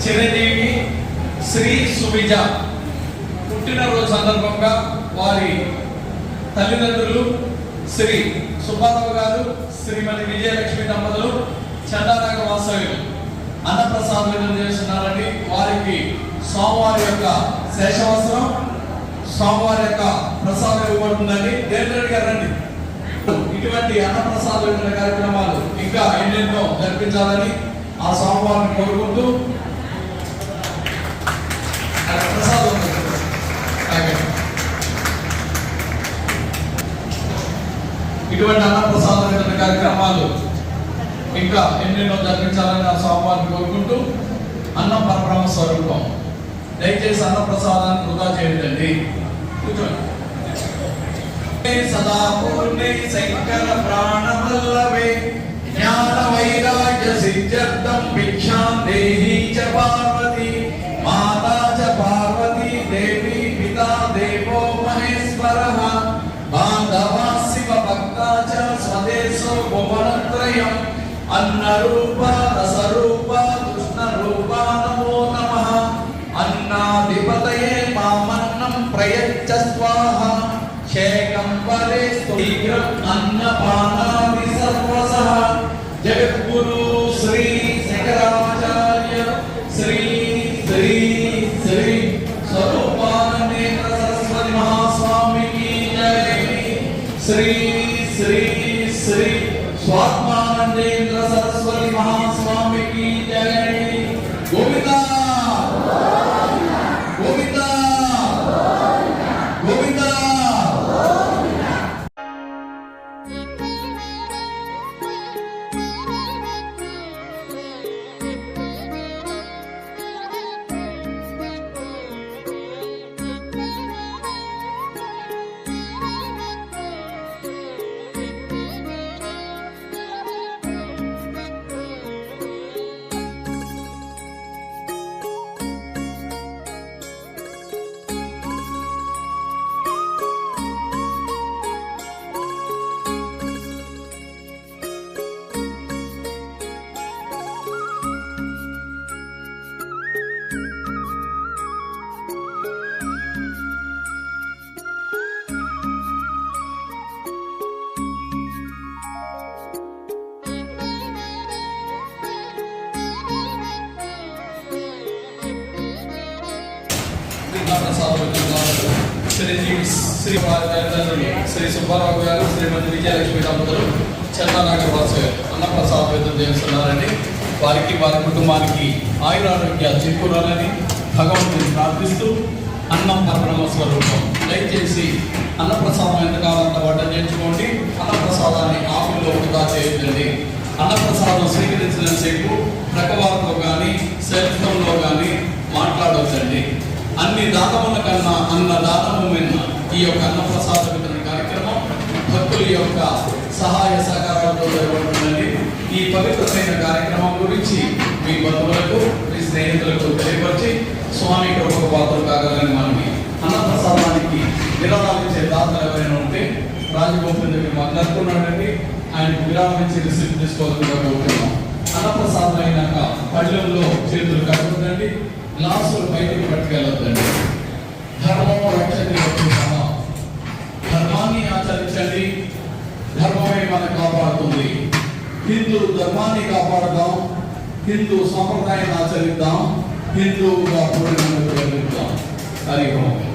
చిరంజీవి శ్రీ సువిజ పుట్టినరోజు సందర్భంగా వారి తల్లిదండ్రులు శ్రీ సుబ్బారావు గారు శ్రీమతి విజయలక్ష్మి దంపతులు చందానగర్ వాస్తవ్యులు అన్నప్రసాదం చేస్తున్నారని వారికి సోమవారి యొక్క శేషవస్త్రం సోమవారి యొక్క ప్రసాదం ఇవ్వబడుతుందని దేవరెడ్డి గారు రండి. ఇటువంటి అన్నప్రసాద కార్యక్రమాలు ఇంకా ఎన్నెన్నో జరిపించాలని ఆ సోమవారిని కోరుకుంటూ ప్రసాదం ఇటువంటి అన్నప్రసాద కార్యక్రమాలు ఇంకా ఎన్నెన్నో జరిపించాలని ఆ సోమవారిని కోరుకుంటూ అన్నం పరబ్రహ్మ స్వరూపం. దయచేసి అన్నప్రసాదాన్ని వృధా చేయదండి. కూర్చోండి. సదా పూర్ణే శంకర ప్రాణవల్లవే జ్ఞాన వైరాగ్య సిద్ధ్యర్థం భిక్షాం దేహి చ పార్వతి మాతా చ పార్వతీ దేవి పితా దేవో మహేశ్వరః బాంధవా శివ భక్తా చ స్వదేశో భువనత్రయం అన్నరూప రసరూప కృష్ణరూప నమో నమః అన్నాధిపతయే మామన్నం ప్రయచ్చ స్వాహ శేకం వరే స్తోత్రం అన్నపానాది సర్వసః జగద్గురు శ్రీ శంకరాచార్య శ్రీ శ్రీ శ్రీ స్వరూపానందేంద్ర సరస్వతి మహాస్వామికి జై. శ్రీ శ్రీ శ్రీ స్వాత్మానందేంద్ర సరస్వతి మహాస్వామికి జై. గోవిందా గోవిందా గోవిందా. చిరంజీవి శ్రీ శ్రీ సుబ్బారావు గారు శ్రీమతి విజయలక్ష్మి దంపతులు చందానగర్ వాస్తవ్యులు అన్నప్రసాదం చేస్తున్నారని వారికి వారి కుటుంబానికి ఆయురారోగ్యాలు చేకూరాలని భగవంతుని ప్రార్థిస్తూ అన్నం పరబ్రహ్మ స్వరూపం. దయచేసి అన్నప్రసాదం ఎంతకాలంత వంట చేయించుకోండి. అన్నప్రసాదాన్ని ఆకుల్లో వృధా చేయొద్దండి. అన్నప్రసాదం స్వీకరించిన సేపు ప్రకవారితో కానీ సెల్ ఫోన్లో కానీ మాట్లాడవచ్చండి. అన్ని దానముల కన్నా అన్న దానము మిన్న ఈ యొక్క అన్నప్రసాద వితరణ కార్యక్రమం భక్తుల యొక్క సహాయ సహకారాలతో జరగబడుతుందండి. ఈ పవిత్రమైన కార్యక్రమం గురించి మీ బంధువులకు మీ స్నేహితులకు తెలియపరిచి స్వామి కృపకు పాత్రలు కాగలని మనకి అన్నప్రసాదానికి విరాళాలు ఇచ్చే దాతలు ఎవరైనా ఉంటే రాజగోపాల్ దగ్గర మాట్లాడుతున్నాడండి. ఆయనకు విరాళం ఇచ్చి రిసీప్ట్ తీసుకోవాలని కోరుతున్నాం. అన్నప్రసాదం అయినాక పళ్ళెంలో చేతులు కట్టుకుందండి. గ్లాసులు బయటికి పట్టుకెళ్ళొద్దండి. ధర్మం రక్షణ ధర్మాన్ని ఆచరించండి. ధర్మమే మనకు కాపాడుతుంది. హిందూ ధర్మాన్ని కాపాడదాం. హిందూ సంప్రదాయాన్ని ఆచరిద్దాం. హిందువుగా పూర్ణంగా జరుగుతాం. హరి ఓం.